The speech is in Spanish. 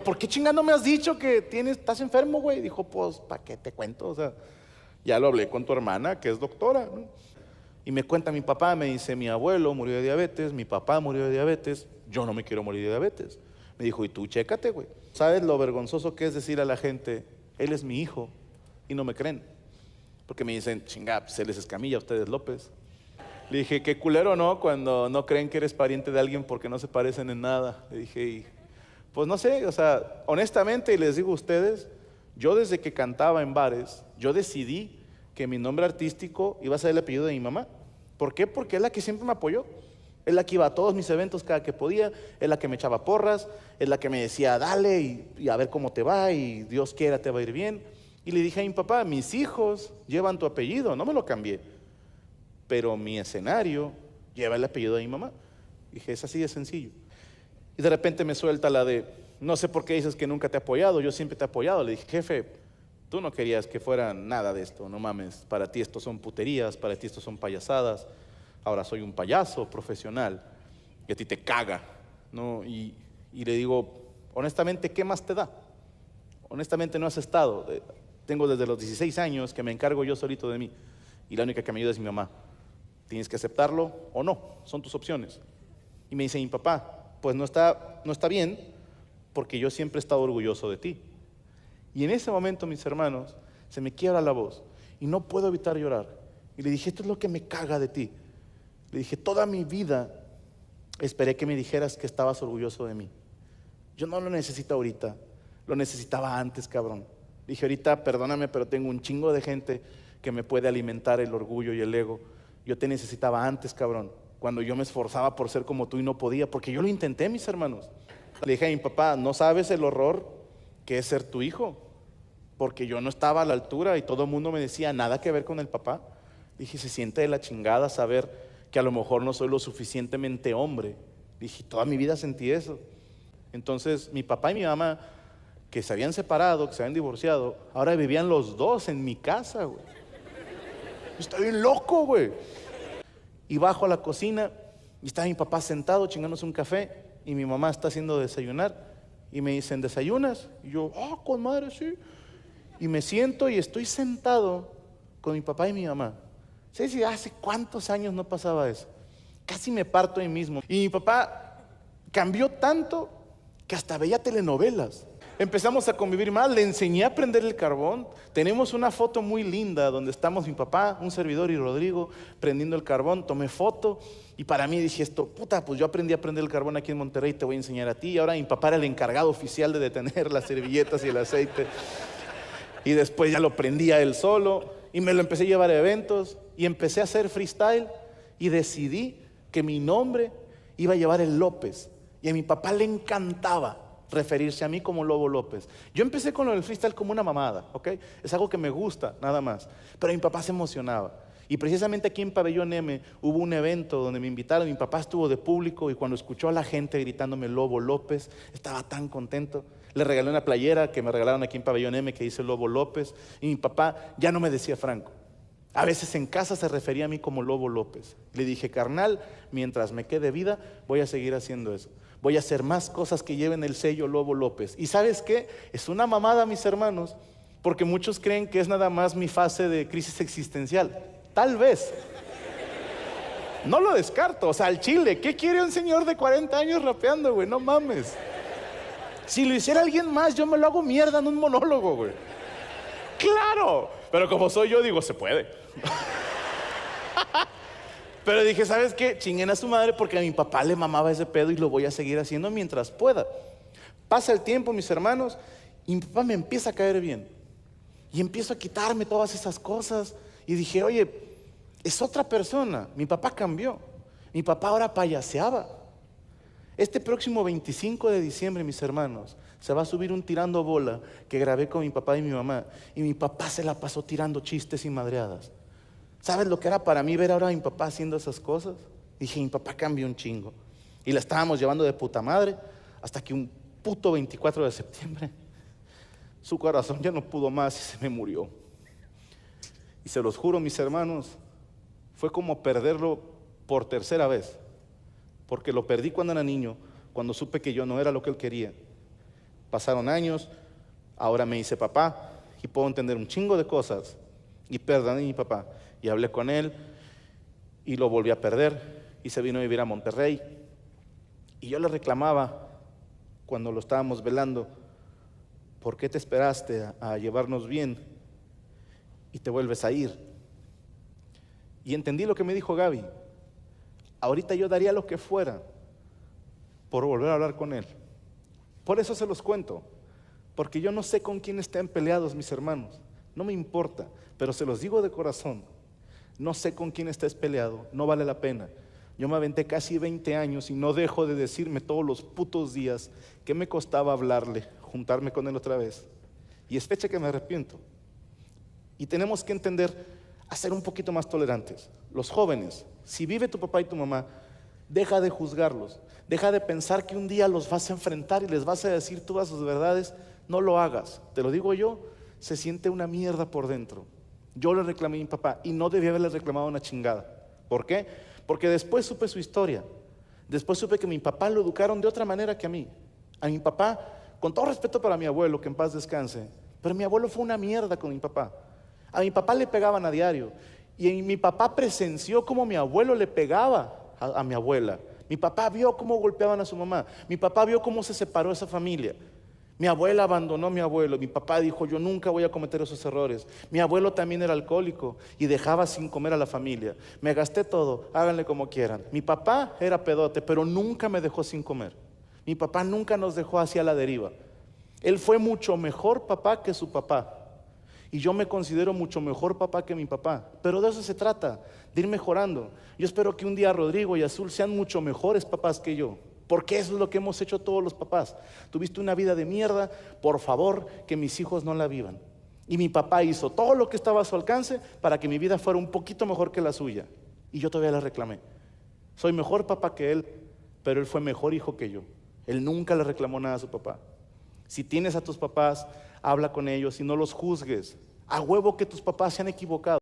¿por qué chingando me has dicho que estás enfermo, güey? Dijo, pues, ¿para qué te cuento? O sea, ya lo hablé con tu hermana, que es doctora, ¿no? Y me cuenta mi papá, me dice, mi abuelo murió de diabetes, mi papá murió de diabetes, yo no me quiero morir de diabetes. Me dijo, y tú chécate, güey. ¿Sabes lo vergonzoso que es decir a la gente, él es mi hijo? Y no me creen. Porque me dicen, chinga, pues él es Escamilla, usted es López. Le dije, qué culero, ¿no? Cuando no creen que eres pariente de alguien porque no se parecen en nada. Le dije, y pues no sé, o sea, honestamente, y les digo a ustedes, yo desde que cantaba en bares, yo decidí que mi nombre artístico iba a ser el apellido de mi mamá. ¿Por qué? Porque es la que siempre me apoyó. Es la que iba a todos mis eventos cada que podía, es la que me echaba porras, es la que me decía, dale y a ver cómo te va y Dios quiera te va a ir bien. Y le dije a mi papá, mis hijos llevan tu apellido, no me lo cambié, pero mi escenario lleva el apellido de mi mamá. Dije, es así de sencillo. Y de repente me suelta la de, no sé por qué dices que nunca te he apoyado, yo siempre te he apoyado. Le dije, jefe, tú no querías que fuera nada de esto, no mames, para ti esto son puterías, para ti esto son payasadas, ahora soy un payaso profesional y a ti te caga, ¿no? Y le digo, honestamente, ¿qué más te da? Honestamente no has estado, tengo desde los 16 años que me encargo yo solito de mí y la única que me ayuda es mi mamá. Tienes que aceptarlo o no, son tus opciones. Y me dice mi papá, pues no está bien, porque yo siempre he estado orgulloso de ti. Y en ese momento, mis hermanos, se me quiebra la voz y no puedo evitar llorar. Y le dije, esto es lo que me caga de ti. Le dije, toda mi vida esperé que me dijeras que estabas orgulloso de mí. Yo no lo necesito ahorita, lo necesitaba antes, cabrón. Le dije, ahorita, perdóname, pero tengo un chingo de gente que me puede alimentar el orgullo y el ego. Yo te necesitaba antes, cabrón, cuando yo me esforzaba por ser como tú y no podía, porque yo lo intenté, mis hermanos. Le dije a mi papá, no sabes el horror que es ser tu hijo, porque yo no estaba a la altura y todo el mundo me decía, nada que ver con el papá. Dije, se siente de la chingada saber que a lo mejor no soy lo suficientemente hombre. Dije, toda mi vida sentí eso. Entonces, mi papá y mi mamá, que se habían separado, que se habían divorciado, ahora vivían los dos en mi casa, güey. Estoy bien loco, güey. Y bajo a la cocina y está mi papá sentado chingándose un café y mi mamá está haciendo desayunar y me dicen, ¿desayunas? Y yo, con madre, sí. Y me siento y estoy sentado con mi papá y mi mamá. ¿Sabes si hace cuántos años no pasaba eso? Casi me parto ahí mismo. Y mi papá cambió tanto que hasta veía telenovelas. Empezamos a convivir más, le enseñé a prender el carbón. Tenemos una foto muy linda donde estamos mi papá, un servidor y Rodrigo prendiendo el carbón. Tomé foto y para mí dije esto, puta, pues yo aprendí a prender el carbón aquí en Monterrey, te voy a enseñar a ti. Y ahora mi papá era el encargado oficial de detener las servilletas y el aceite. Y después ya lo prendía él solo y me lo empecé a llevar a eventos y empecé a hacer freestyle y decidí que mi nombre iba a llevar el López. Y a mi papá le encantaba referirse a mí como Lobo López. Yo empecé con lo del freestyle como una mamada, ¿ok? Es algo que me gusta, nada más. Pero mi papá se emocionaba. Y precisamente aquí en Pabellón M hubo un evento donde me invitaron. Mi papá estuvo de público y cuando escuchó a la gente gritándome Lobo López, estaba tan contento. Le regalé una playera que me regalaron aquí en Pabellón M que dice Lobo López. Y mi papá ya no me decía Franco. A veces en casa se refería a mí como Lobo López. Le dije, carnal, mientras me quede vida, voy a seguir haciendo eso. Voy a hacer más cosas que lleven el sello Lobo López. ¿Y sabes qué? Es una mamada, mis hermanos, porque muchos creen que es nada más mi fase de crisis existencial. Tal vez. No lo descarto. O sea, al chile, ¿qué quiere un señor de 40 años rapeando, güey? No mames. Si lo hiciera alguien más, yo me lo hago mierda en un monólogo, güey. ¡Claro! Pero como soy yo, digo, se puede. Pero dije, ¿sabes qué? Chinguen a su madre porque a mi papá le mamaba ese pedo y lo voy a seguir haciendo mientras pueda. Pasa el tiempo, mis hermanos, y mi papá me empieza a caer bien. Y empiezo a quitarme todas esas cosas. Y dije, oye, es otra persona. Mi papá cambió. Mi papá ahora payaseaba. Este próximo 25 de diciembre, mis hermanos, se va a subir un tirando bola que grabé con mi papá y mi mamá. Y mi papá se la pasó tirando chistes y madreadas. ¿Sabes lo que era para mí ver ahora a mi papá haciendo esas cosas? Dije, mi papá cambió un chingo. Y la estábamos llevando de puta madre hasta que un puto 24 de septiembre su corazón ya no pudo más y se me murió. Y se los juro, mis hermanos, fue como perderlo por tercera vez. Porque lo perdí cuando era niño, cuando supe que yo no era lo que él quería. Pasaron años, ahora me hice papá y puedo entender un chingo de cosas. Y perdoné a mi papá. Y hablé con él y lo volví a perder y se vino a vivir a Monterrey. Y yo le reclamaba cuando lo estábamos velando, ¿por qué te esperaste a llevarnos bien y te vuelves a ir? Y entendí lo que me dijo Gaby. Ahorita yo daría lo que fuera por volver a hablar con él. Por eso se los cuento, porque yo no sé con quién estén peleados mis hermanos, no me importa, pero se los digo de corazón, no sé con quién estés peleado, no vale la pena. Yo me aventé casi 20 años y no dejo de decirme todos los putos días que me costaba hablarle, juntarme con él otra vez. Y es fecha que me arrepiento. Y tenemos que entender a ser un poquito más tolerantes. Los jóvenes, si vive tu papá y tu mamá, deja de juzgarlos, deja de pensar que un día los vas a enfrentar y les vas a decir todas sus verdades. No lo hagas, te lo digo yo, se siente una mierda por dentro. Yo le reclamé a mi papá y no debía haberle reclamado una chingada. ¿Por qué? Porque después supe su historia. Después supe que mi papá lo educaron de otra manera que a mí. A mi papá, con todo respeto para mi abuelo, que en paz descanse, pero mi abuelo fue una mierda con mi papá. A mi papá le pegaban a diario. Y mi papá presenció cómo mi abuelo le pegaba a mi abuela. Mi papá vio cómo golpeaban a su mamá. Mi papá vio cómo se separó esa familia. Mi abuela abandonó a mi abuelo. Mi papá dijo, yo nunca voy a cometer esos errores. Mi abuelo también era alcohólico y dejaba sin comer a la familia. Me gasté todo, háganle como quieran. Mi papá era pedote, pero nunca me dejó sin comer. Mi papá nunca nos dejó hacia la deriva. Él fue mucho mejor papá que su papá. Y yo me considero mucho mejor papá que mi papá. Pero de eso se trata, de ir mejorando. Yo espero que un día Rodrigo y Azul sean mucho mejores papás que yo. Porque eso es lo que hemos hecho todos los papás. Tuviste una vida de mierda, por favor, que mis hijos no la vivan. Y mi papá hizo todo lo que estaba a su alcance para que mi vida fuera un poquito mejor que la suya. Y yo todavía le reclamé. Soy mejor papá que él, pero él fue mejor hijo que yo. Él nunca le reclamó nada a su papá. Si tienes a tus papás, habla con ellos y no los juzgues. A huevo que tus papás se han equivocado.